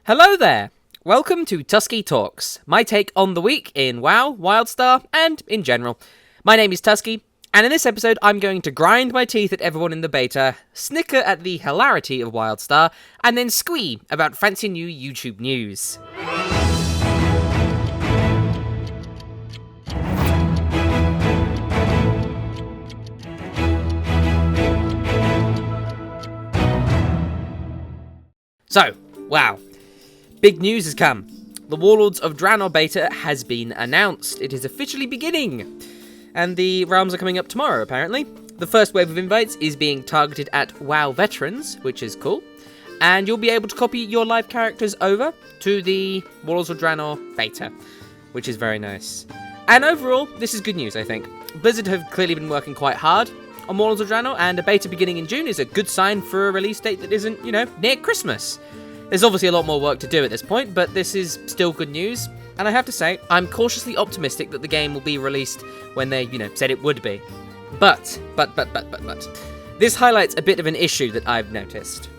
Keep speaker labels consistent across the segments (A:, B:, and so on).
A: Hello there! Welcome to Tuskeh Talks, my take on the week in WoW, WildStar, and in general. My name is Tuskeh, and in this episode I'm going to grind my teeth at everyone in the beta, snicker at the hilarity of WildStar, and then squee about fancy new YouTube news. So, wow. Big news has come. The Warlords of Draenor beta has been announced. It is officially beginning. And the realms are coming up tomorrow, apparently. The first wave of invites is being targeted at WoW veterans, which is cool. And you'll be able to copy your live characters over to the Warlords of Draenor beta, which is very nice. And overall, this is good news, I think. Blizzard have clearly been working quite hard on Warlords of Draenor, and a beta beginning in June is a good sign for a release date that isn't, near Christmas. There's obviously a lot more work to do at this point, but this is still good news. And I have to say, I'm cautiously optimistic that the game will be released when they, said it would be. But. This highlights a bit of an issue that I've noticed.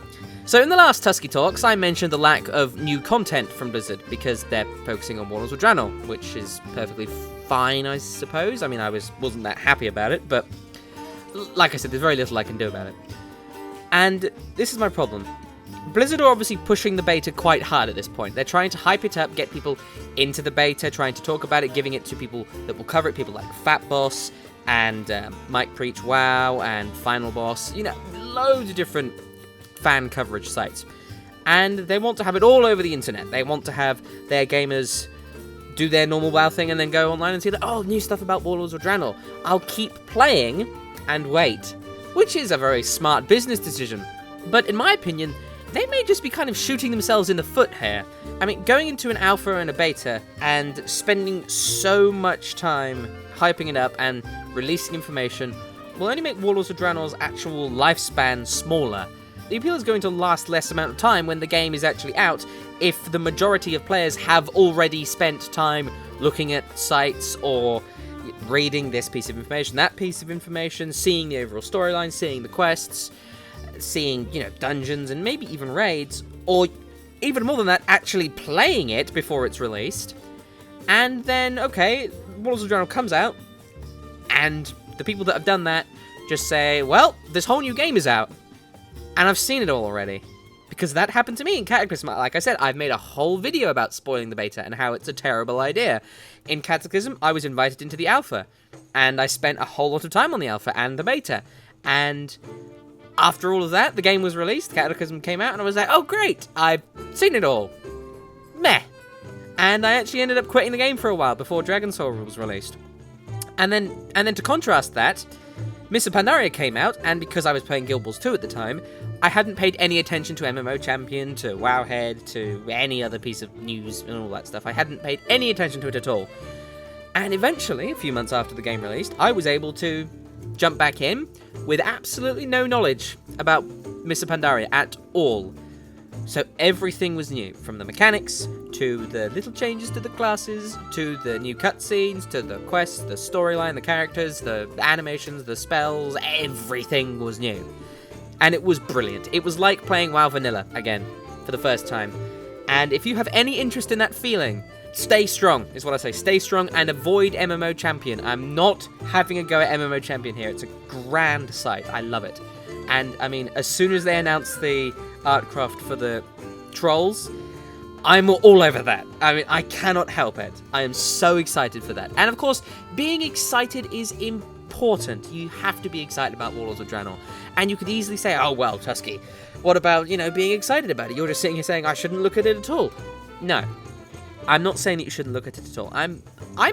A: So in the last Tuskeh Talks, I mentioned the lack of new content from Blizzard because they're focusing on Warlords of Draenor, which is perfectly fine, I suppose. I mean, I wasn't that happy about it, but like I said, there's very little I can do about it. And this is my problem. Blizzard are obviously pushing the beta quite hard at this point. They're trying to hype it up, get people into the beta, trying to talk about it, giving it to people that will cover it, people like Fat Boss and Mike Preach WoW and Final Boss, loads of different fan coverage sites. And they want to have it all over the internet. They want to have their gamers do their normal WoW thing and then go online and see that, new stuff about Warlords of Draenor. I'll keep playing and wait, which is a very smart business decision. But in my opinion, they may just be kind of shooting themselves in the foot here. I mean, going into an alpha and a beta and spending so much time hyping it up and releasing information will only make Warlords of Draenor's actual lifespan smaller. The appeal is going to last less amount of time when the game is actually out if the majority of players have already spent time looking at sites or reading this piece of information, that piece of information, seeing the overall storyline, seeing the quests, seeing, dungeons and maybe even raids, or even more than that, actually playing it before it's released. And then, Warlords of Draenor comes out, and the people that have done that just say, well, this whole new game is out. And I've seen it all already. Because that happened to me in Cataclysm. Like I said, I've made a whole video about spoiling the beta and how it's a terrible idea. In Cataclysm, I was invited into the alpha, and I spent a whole lot of time on the alpha and the beta. And after all of that, the game was released, Cataclysm came out, and I was like, oh great, I've seen it all. Meh. And I actually ended up quitting the game for a while before Dragon Soul was released. And then to contrast that, Miss Pandaria came out, and because I was playing Guild Wars 2 at the time, I hadn't paid any attention to MMO Champion, to Wowhead, to any other piece of news and all that stuff. I hadn't paid any attention to it at all. And eventually, a few months after the game released, I was able to jump back in with absolutely no knowledge about Mr. Pandaria at all. So everything was new, from the mechanics, to the little changes to the classes, to the new cutscenes, to the quests, the storyline, the characters, the animations, the spells, everything was new. And it was brilliant. It was like playing WoW Vanilla again, for the first time. And if you have any interest in that feeling, stay strong, is what I say. Stay strong and avoid MMO Champion. I'm not having a go at MMO Champion here. It's a grand site. I love it. And, I mean, as soon as they announced the Artcraft for the trolls, I'm all over that. I mean, I cannot help it. I am so excited for that. And, of course, being excited is important. You have to be excited about Warlords of Draenor. And you could easily say, oh, well, Tuskeh, what about, being excited about it? You're just sitting here saying, I shouldn't look at it at all. No. I'm not saying that you shouldn't look at it at all. I'm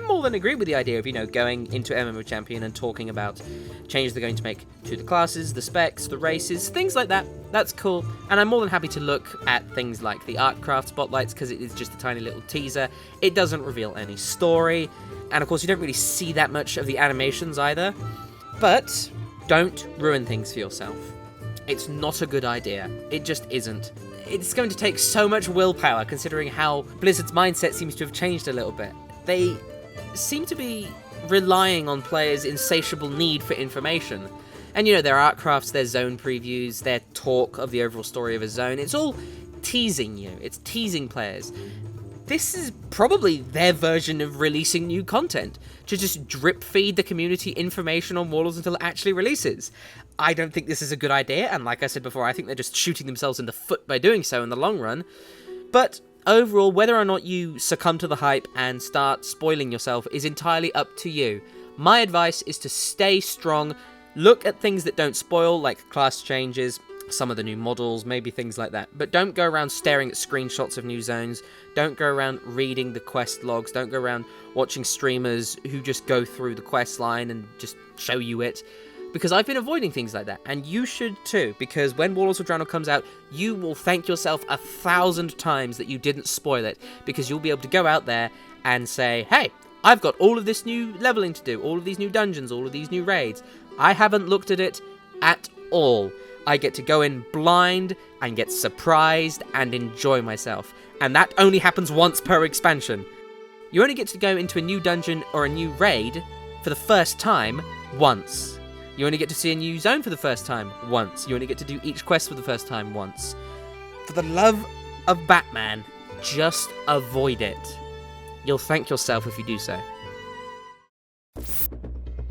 A: more than agree with the idea of, going into MMO Champion and talking about changes they're going to make to the classes, the specs, the races, things like that. That's cool. And I'm more than happy to look at things like the Artcraft spotlights because it is just a tiny little teaser. It doesn't reveal any story. And of course, you don't really see that much of the animations either. But don't ruin things for yourself. It's not a good idea. It just isn't. It's going to take so much willpower, considering how Blizzard's mindset seems to have changed a little bit. They seem to be relying on players' insatiable need for information. And, their art crafts, their zone previews, their talk of the overall story of a zone, it's all teasing you. It's teasing players. This is probably their version of releasing new content, to just drip feed the community information on Warlords until it actually releases. I don't think this is a good idea, and like I said before, I think they're just shooting themselves in the foot by doing so in the long run. But overall, whether or not you succumb to the hype and start spoiling yourself is entirely up to you. My advice is to stay strong, look at things that don't spoil, like class changes, some of the new models, maybe things like that. But don't go around staring at screenshots of new zones, don't go around reading the quest logs, don't go around watching streamers who just go through the quest line and just show you it. Because I've been avoiding things like that, and you should too, because when Warlords of Draenor comes out, you will thank yourself 1,000 times that you didn't spoil it, because you'll be able to go out there and say, hey, I've got all of this new leveling to do, all of these new dungeons, all of these new raids. I haven't looked at it at all. I get to go in blind and get surprised and enjoy myself. And that only happens once per expansion. You only get to go into a new dungeon or a new raid for the first time once. You only get to see a new zone for the first time once. You only get to do each quest for the first time once. For the love of Batman, just avoid it. You'll thank yourself if you do so.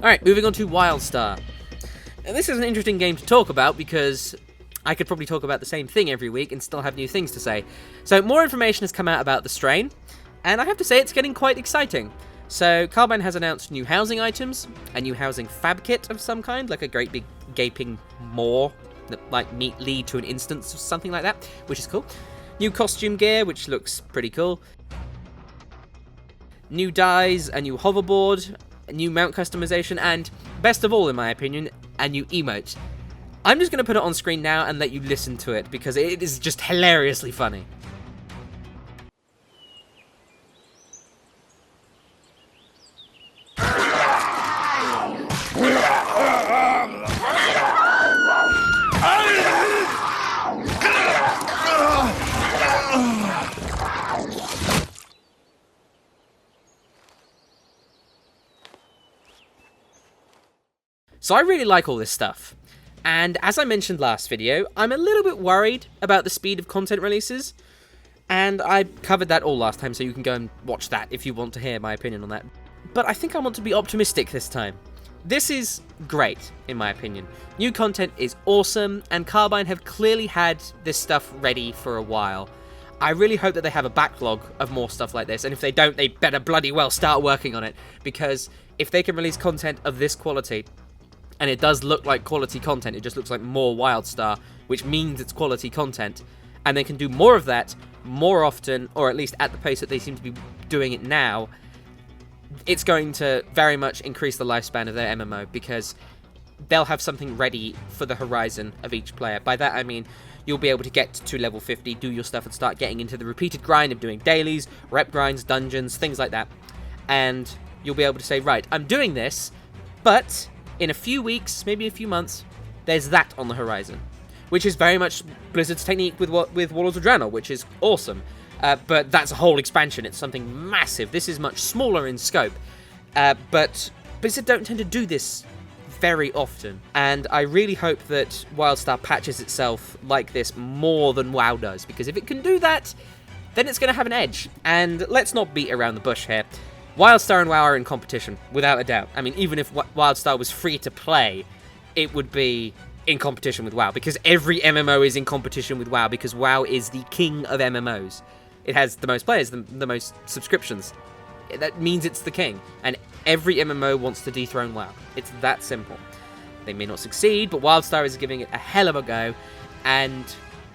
A: Alright, moving on to Wildstar. Now, this is an interesting game to talk about because I could probably talk about the same thing every week and still have new things to say. So more information has come out about the strain, and I have to say it's getting quite exciting. So Carbine has announced new housing items, a new housing fab kit of some kind, like a great big gaping maw that might lead to an instance or something like that, which is cool. New costume gear, which looks pretty cool. New dyes, a new hoverboard, a new mount customization, and best of all in my opinion, a new emote. I'm just going to put it on screen now and let you listen to it because it is just hilariously funny. So I really like all this stuff, and as I mentioned last video, I'm a little bit worried about the speed of content releases, and I covered that all last time, so you can go and watch that if you want to hear my opinion on that. But I think I want to be optimistic this time. This is great, in my opinion. New content is awesome, and Carbine have clearly had this stuff ready for a while. I really hope that they have a backlog of more stuff like this, and if they don't, they better bloody well start working on it, because if they can release content of this quality, and it does look like quality content, it just looks like more Wildstar, which means it's quality content, and they can do more of that more often, or at least at the pace that they seem to be doing it now, it's going to very much increase the lifespan of their MMO, because they'll have something ready for the horizon of each player. By that I mean, you'll be able to get to level 50, do your stuff, and start getting into the repeated grind of doing dailies, rep grinds, dungeons, things like that. And you'll be able to say, right, I'm doing this, but in a few weeks, maybe a few months, there's that on the horizon. Which is very much Blizzard's technique with Warlords of Draenor, which is awesome. But that's a whole expansion, it's something massive. This is much smaller in scope. But Blizzard don't tend to do this very often. And I really hope that Wildstar patches itself like this more than WoW does. Because if it can do that, then it's going to have an edge. And let's not beat around the bush here. Wildstar and WoW are in competition, without a doubt. I mean, even if Wildstar was free to play, it would be in competition with WoW, because every MMO is in competition with WoW, because WoW is the king of MMOs. It has the most players, the most subscriptions. That means it's the king, and every MMO wants to dethrone WoW. It's that simple. They may not succeed, but Wildstar is giving it a hell of a go, and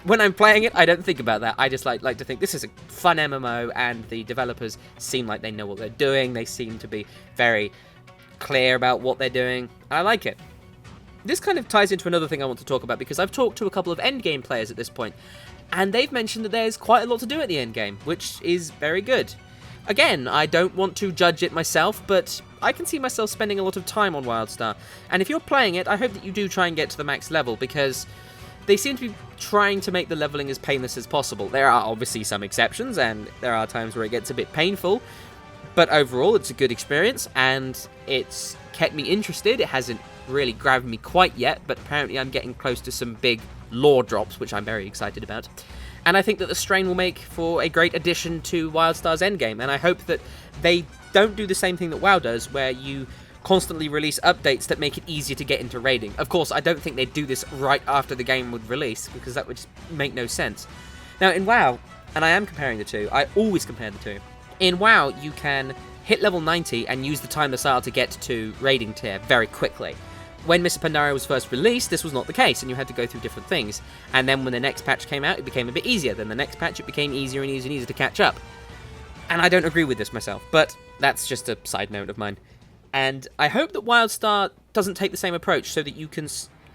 A: when I'm playing it, I don't think about that. I just like to think this is a fun MMO, and the developers seem like they know what they're doing. They seem to be very clear about what they're doing, and I like it. This kind of ties into another thing I want to talk about, because I've talked to a couple of endgame players at this point, and they've mentioned that there's quite a lot to do at the endgame, which is very good. Again, I don't want to judge it myself, but I can see myself spending a lot of time on Wildstar, and if you're playing it, I hope that you do try and get to the max level, because they seem to be trying to make the leveling as painless as possible. There are obviously some exceptions, and there are times where it gets a bit painful, but overall it's a good experience, and it's kept me interested. It hasn't really grabbed me quite yet, but apparently I'm getting close to some big lore drops, which I'm very excited about. And I think that the strain will make for a great addition to WildStar's endgame, and I hope that they don't do the same thing that WoW does, where you constantly release updates that make it easier to get into raiding. Of course, I don't think they'd do this right after the game would release, because that would just make no sense. Now, in WoW, and I am comparing the two, I always compare the two. In WoW, you can hit level 90 and use the Timeless Isle to get to raiding tier very quickly. When Mists of Pandaria was first released, this was not the case, and you had to go through different things. And then when the next patch came out, it became a bit easier. Then the next patch, it became easier and easier and easier to catch up. And I don't agree with this myself, but that's just a side note of mine. And I hope that WildStar doesn't take the same approach, so that you can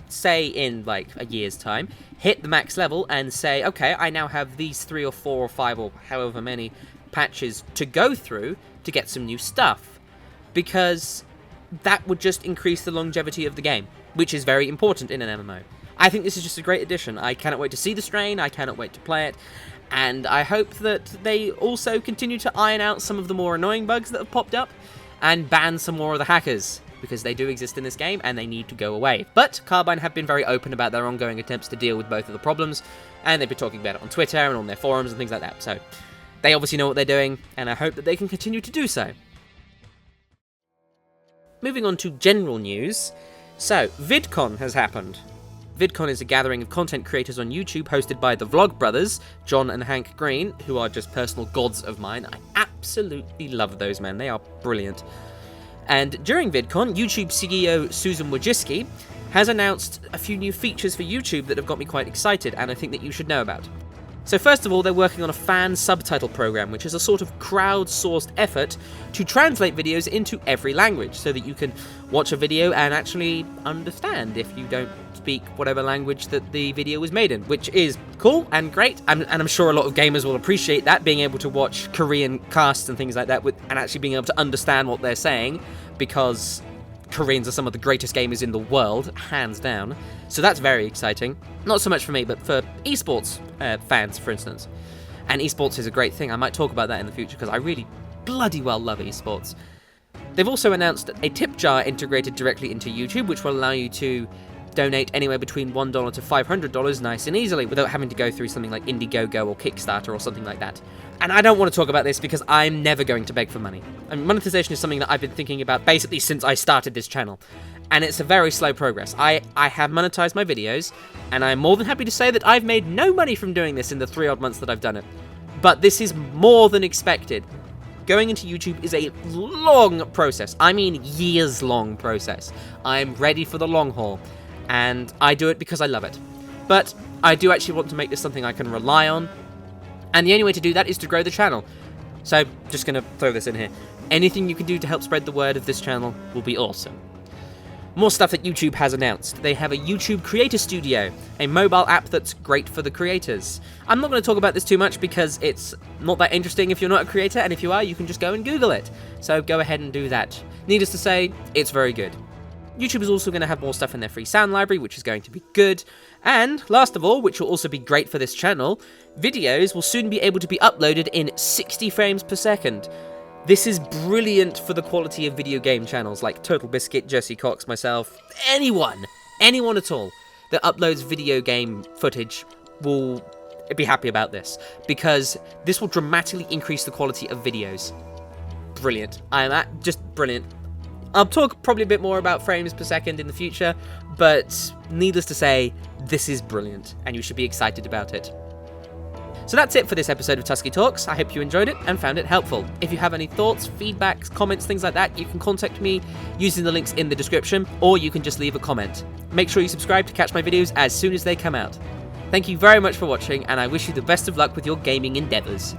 A: say in like a year's time, hit the max level and say, okay, I now have these 3 or 4 or 5 or however many patches to go through to get some new stuff. Because that would just increase the longevity of the game, which is very important in an MMO. I think this is just a great addition. I cannot wait to see the strain, I cannot wait to play it, and I hope that they also continue to iron out some of the more annoying bugs that have popped up, and ban some more of the hackers, because they do exist in this game, and they need to go away. But Carbine have been very open about their ongoing attempts to deal with both of the problems, and they've been talking about it on Twitter and on their forums and things like that, so they obviously know what they're doing, and I hope that they can continue to do so. Moving on to general news, so VidCon has happened. VidCon is a gathering of content creators on YouTube hosted by the Vlog Brothers, John and Hank Green, who are just personal gods of mine. I absolutely love those men, they are brilliant. And during VidCon, YouTube CEO Susan Wojcicki has announced a few new features for YouTube that have got me quite excited, and I think that you should know about. So first of all, they're working on a fan subtitle program, which is a sort of crowd-sourced effort to translate videos into every language, so that you can watch a video and actually understand if you don't speak whatever language that the video was made in, which is cool and great, and I'm sure a lot of gamers will appreciate that, being able to watch Korean casts and things like that, and actually being able to understand what they're saying, because Koreans are some of the greatest gamers in the world, hands down. So that's very exciting. Not so much for me, but for esports fans, for instance. And esports is a great thing. I might talk about that in the future, because I really bloody well love esports. They've also announced a tip jar integrated directly into YouTube, which will allow you to donate anywhere between $1 to $500 nice and easily, without having to go through something like Indiegogo or Kickstarter or something like that. And I don't want to talk about this because I'm never going to beg for money. I mean, monetization is something that I've been thinking about basically since I started this channel, and it's a very slow progress. I have monetized my videos, and I'm more than happy to say that I've made no money from doing this in the 3 odd months that I've done it. But this is more than expected. Going into YouTube is a long process. I mean years-long process. I'm ready for the long haul, and I do it because I love it. But I do actually want to make this something I can rely on, and the only way to do that is to grow the channel. So, just going to throw this in here. Anything you can do to help spread the word of this channel will be awesome. More stuff that YouTube has announced. They have a YouTube Creator Studio, a mobile app that's great for the creators. I'm not going to talk about this too much because it's not that interesting if you're not a creator, and if you are, you can just go and Google it. So go ahead and do that. Needless to say, it's very good. YouTube is also going to have more stuff in their free sound library, which is going to be good. And, last of all, which will also be great for this channel, videos will soon be able to be uploaded in 60 frames per second. This is brilliant for the quality of video game channels like Total Biscuit, Jesse Cox, myself, anyone at all that uploads video game footage will be happy about this, because this will dramatically increase the quality of videos. Brilliant. Just brilliant. I'll talk probably a bit more about frames per second in the future, but needless to say, this is brilliant, and you should be excited about it. So that's it for this episode of Tuskeh Talks. I hope you enjoyed it and found it helpful. If you have any thoughts, feedbacks, comments, things like that, you can contact me using the links in the description, or you can just leave a comment. Make sure you subscribe to catch my videos as soon as they come out. Thank you very much for watching, and I wish you the best of luck with your gaming endeavours.